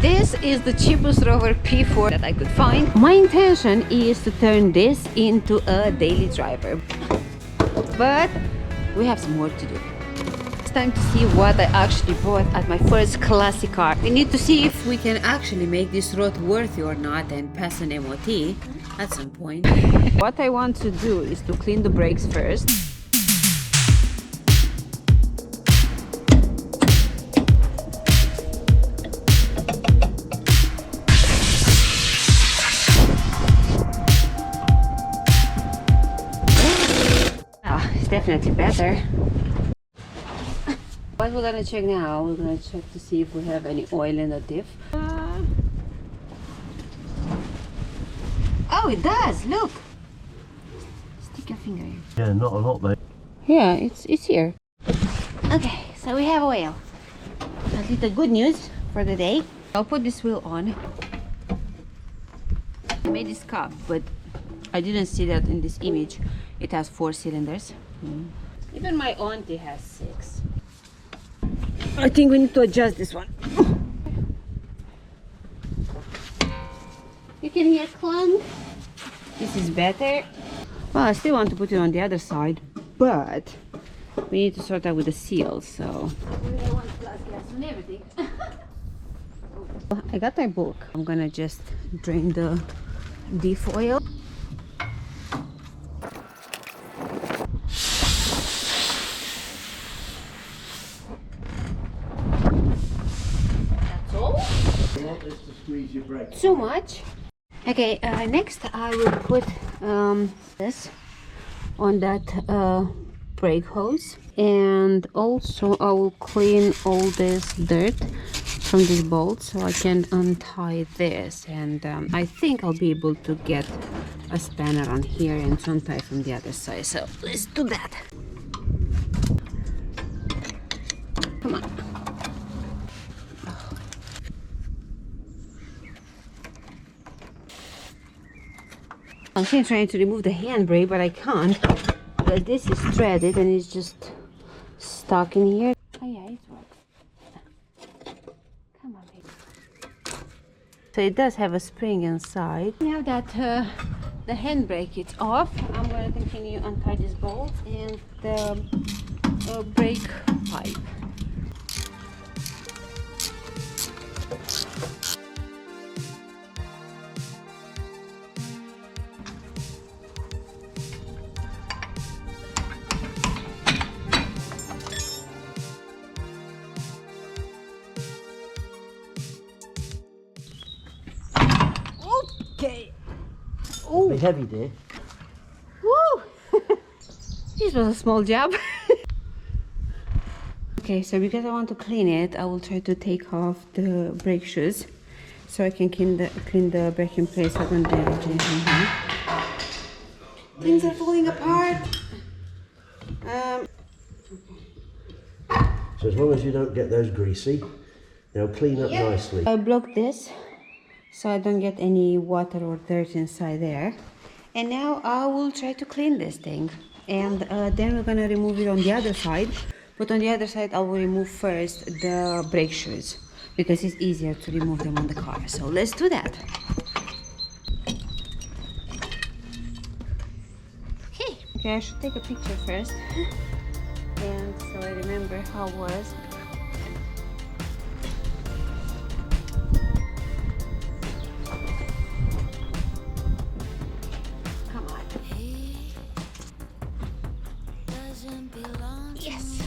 This is the cheapest Rover P4 that I could find. My intention is to turn this into a daily driver, but we have some work to do. It's time to see what I actually bought at my first classic car. We need to see if we can actually make this roadworthy or not and pass an MOT at some point. What I want to do is to clean the brakes first. Definitely better. What we're gonna check now, we're gonna check to see if we have any oil in the diff. Oh, it does! Look! Stick your finger in. Yeah, not a lot, mate. Yeah, it's here. Okay, so we have oil. At least the good news for the day. I'll put this wheel on. I made this cup, but I didn't see that in this image. It has 4 cylinders. Even my Aunty has 6. I think we need to adjust this one. You can hear clunk. This is better. Well, I still want to put it on the other side, but we need to sort out with the seals. So I want plus gas and everything. I got my book. I'm gonna just drain the diff oil. Too much. Okay, next I will put this on that brake hose, and also I will clean all this dirt from this bolt so I can untie this, and I think I'll be able to get a spanner on here and to untie from the other side, so let's do that. Come on. I'm trying to remove the handbrake, but I can't because this is threaded and it's just stuck in here. Oh yeah, it works. Come on, baby. So it does have a spring inside. Now that the handbrake is off, I'm going to continue untie this bolt and the brake pipe. Okay. Oh, be heavy, dear. Woo! This was a small job. Okay, so because I want to clean it, I will try to take off the brake shoes so I can clean the brake in place. I don't damage anything. Things are falling apart. So as long as you don't get those greasy, they'll clean up nicely. I blocked this so I don't get any water or dirt inside there. And now I will try to clean this thing. And then we're gonna remove it on the other side. But on the other side I will remove first the brake shoes because it's easier to remove them on the car. So let's do that. Okay, I should take a picture first. And so I remember how it was. Yes,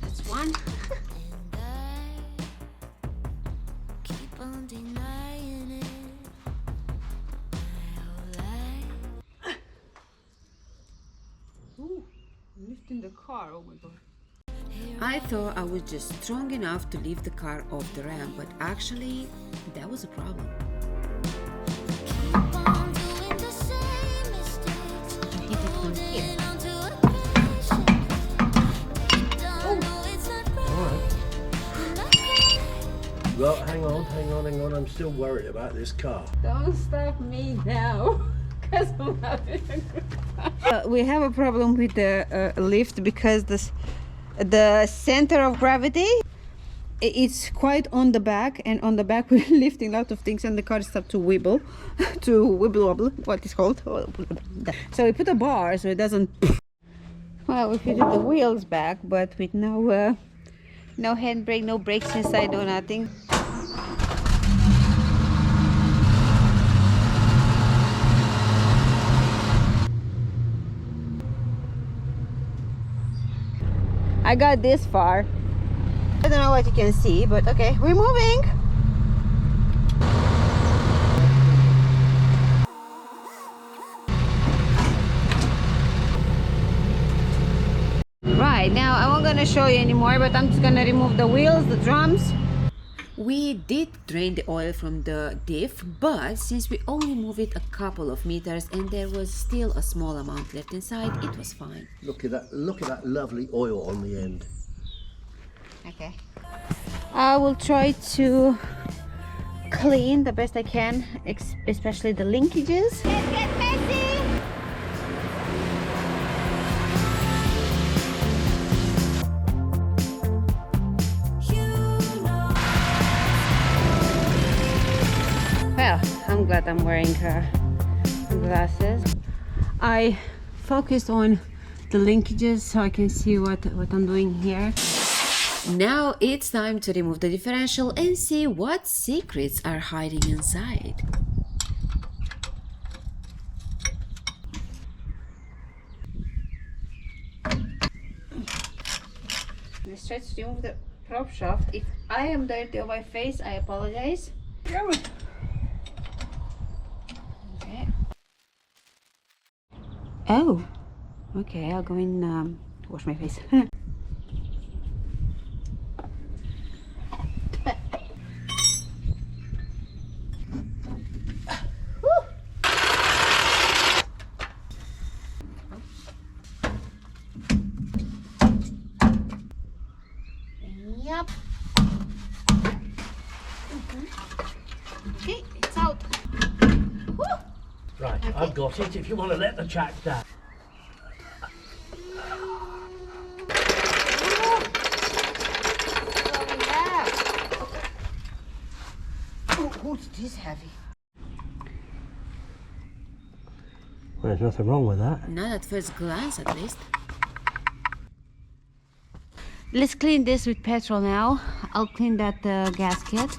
that's one. Ooh, lifting the car, oh my god. I thought I was just strong enough to lift the car off the ramp, but actually that was a problem. I hit it from here. Well, hang on, I'm still worried about this car. Don't stop me now, because I'm having a good time. We have a problem with the lift because the center of gravity it's quite on the back, and on the back we're lifting a lot of things and the car starts to wibble to wibble wobble, what is called. So we put a bar so it doesn't. Well, we fitted the wheels back, but with no handbrake, no brakes inside, no nothing. I got this far. I don't know what you can see, but okay, we're moving. Right, now I won't gonna show you anymore, but I'm just gonna remove the wheels, the drums. We did drain the oil from the diff, but since we only moved it a couple of meters and there was still a small amount left inside, it was fine. Look at that lovely oil on the end. Okay. I will try to clean the best I can, especially the linkages. Let's get messy! Well, I'm glad I'm wearing glasses. I focused on the linkages so I can see what I'm doing here. Now it's time to remove the differential and see what secrets are hiding inside. Let's try to remove the prop shaft. If I am dirty on my face, I apologize. Okay. Oh, okay, I'll go in wash my face. Yep. Okay, it's out. Woo! Right, okay. I've got it. If you want to let the jack down. Oh, it is heavy. Well, there's nothing wrong with that. Not at first glance, at least. Let's clean this with petrol now. I'll clean that gasket.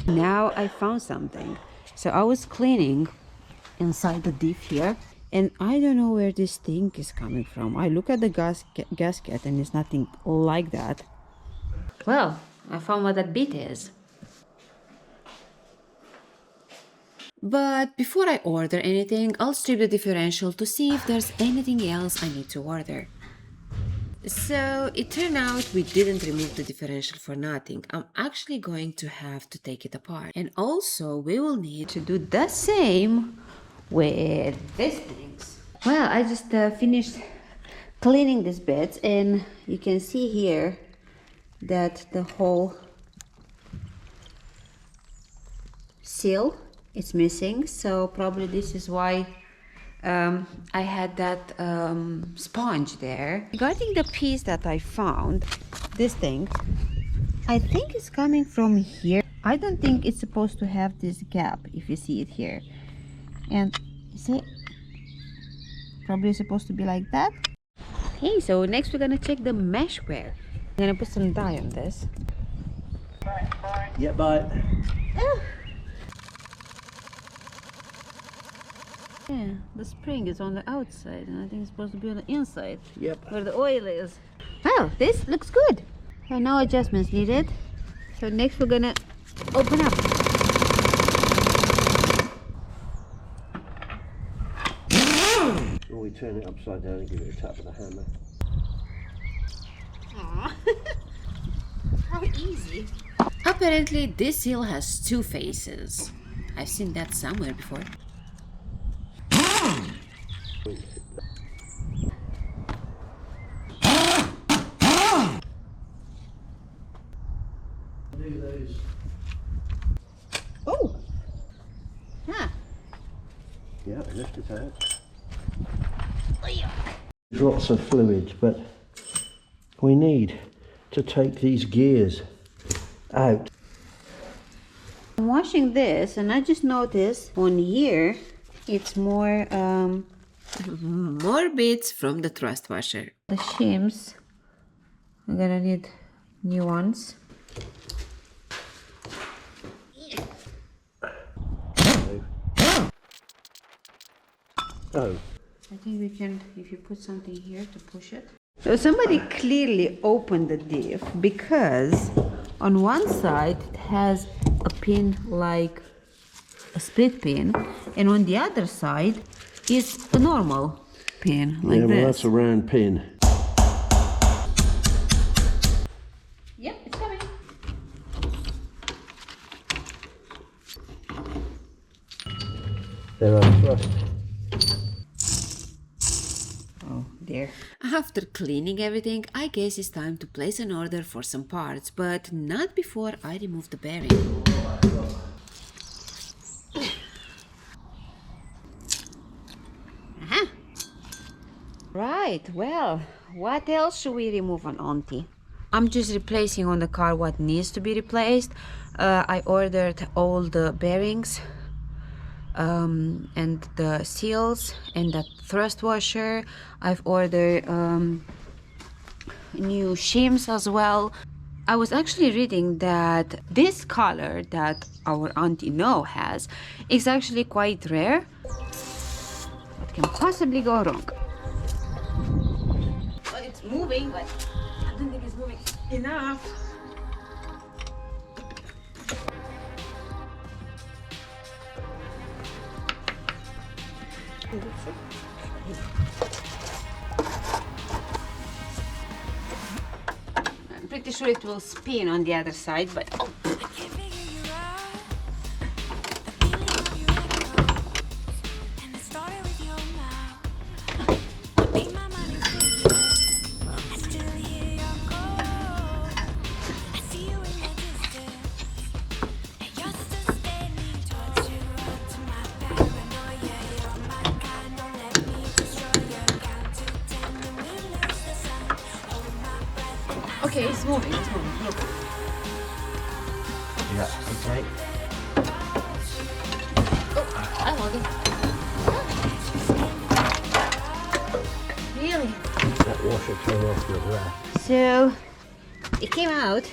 Now I found something. So I was cleaning inside the diff here, and I don't know where this thing is coming from. I look at the gasket and it's nothing like that. Well, I found what that bit is. But before I order anything, I'll strip the differential to see if there's anything else I need to order. So it turned out we didn't remove the differential for nothing. I'm actually going to have to take it apart. And also we will need To do the same with these things. Well, I just finished cleaning these bits, and you can see here that the whole seal is missing, so probably this is why I had that sponge there. Regarding the piece that I found, this thing, I think it's coming from here. I don't think it's supposed to have this gap, if you see it here. And you see, probably supposed to be like that. Okay, so next we're gonna check the mesh wear. I'm gonna put some dye on this. Yeah, bye. Yeah, the spring is on the outside, and I think it's supposed to be on the inside. Yep. Where the oil is. Well, this looks good. So no adjustments needed. So next we're gonna open up. Or we turn it upside down and give it a tap with a hammer. Aww. How easy. Apparently this seal has two faces. I've seen that somewhere before. Do those. Oh! Huh. Yep. lift it out. There's lots of fluids, but we need to take these gears out. I'm washing this, and I just noticed on here it's more More bits from the thrust washer. the shims. I'm gonna need new ones. Oh, I think we can, if you put something here to push it. So somebody clearly opened the diff because on one side it has a pin like a split pin, and on the other side is a normal pin like yeah, well, this. that's a round pin. Yep, it's coming. There are thrust. Oh, there. After cleaning everything, I guess it's time to place an order for some parts, but not before I remove the bearing. Right, well, what else should we remove on Aunty? I'm just replacing on the car what needs to be replaced. I ordered all the bearings and the seals and the thrust washer. I've ordered new shims as well. I was actually reading that this color that our Aunty No has is actually quite rare. What can possibly go wrong? Well, it's moving, but I don't think it's moving enough. I'm pretty sure it will spin on the other side, but oh. Okay, it's moving, look. Yeah, okay. Oh, I hold it. Really? That washer came off your rack. So, it came out.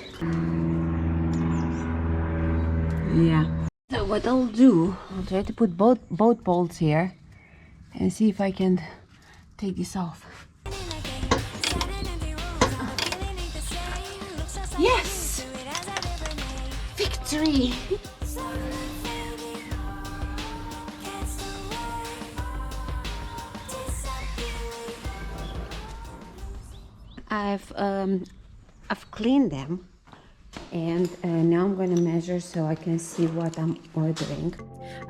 Yeah. So what I'll do, I'll try to put both bolts here and see if I can take this off. Yes! Victory! I've cleaned them, and now I'm gonna measure so I can see what I'm ordering.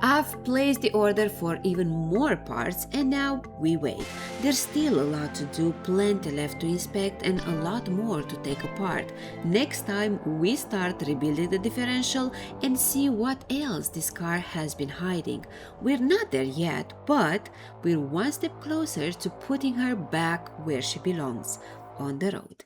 I've placed the order for even more parts and now we wait. There's still a lot to do, plenty left to inspect and a lot more to take apart. Next time we start rebuilding the differential and see what else this car has been hiding. We're not there yet, but we're one step closer to putting her back where she belongs, on the road.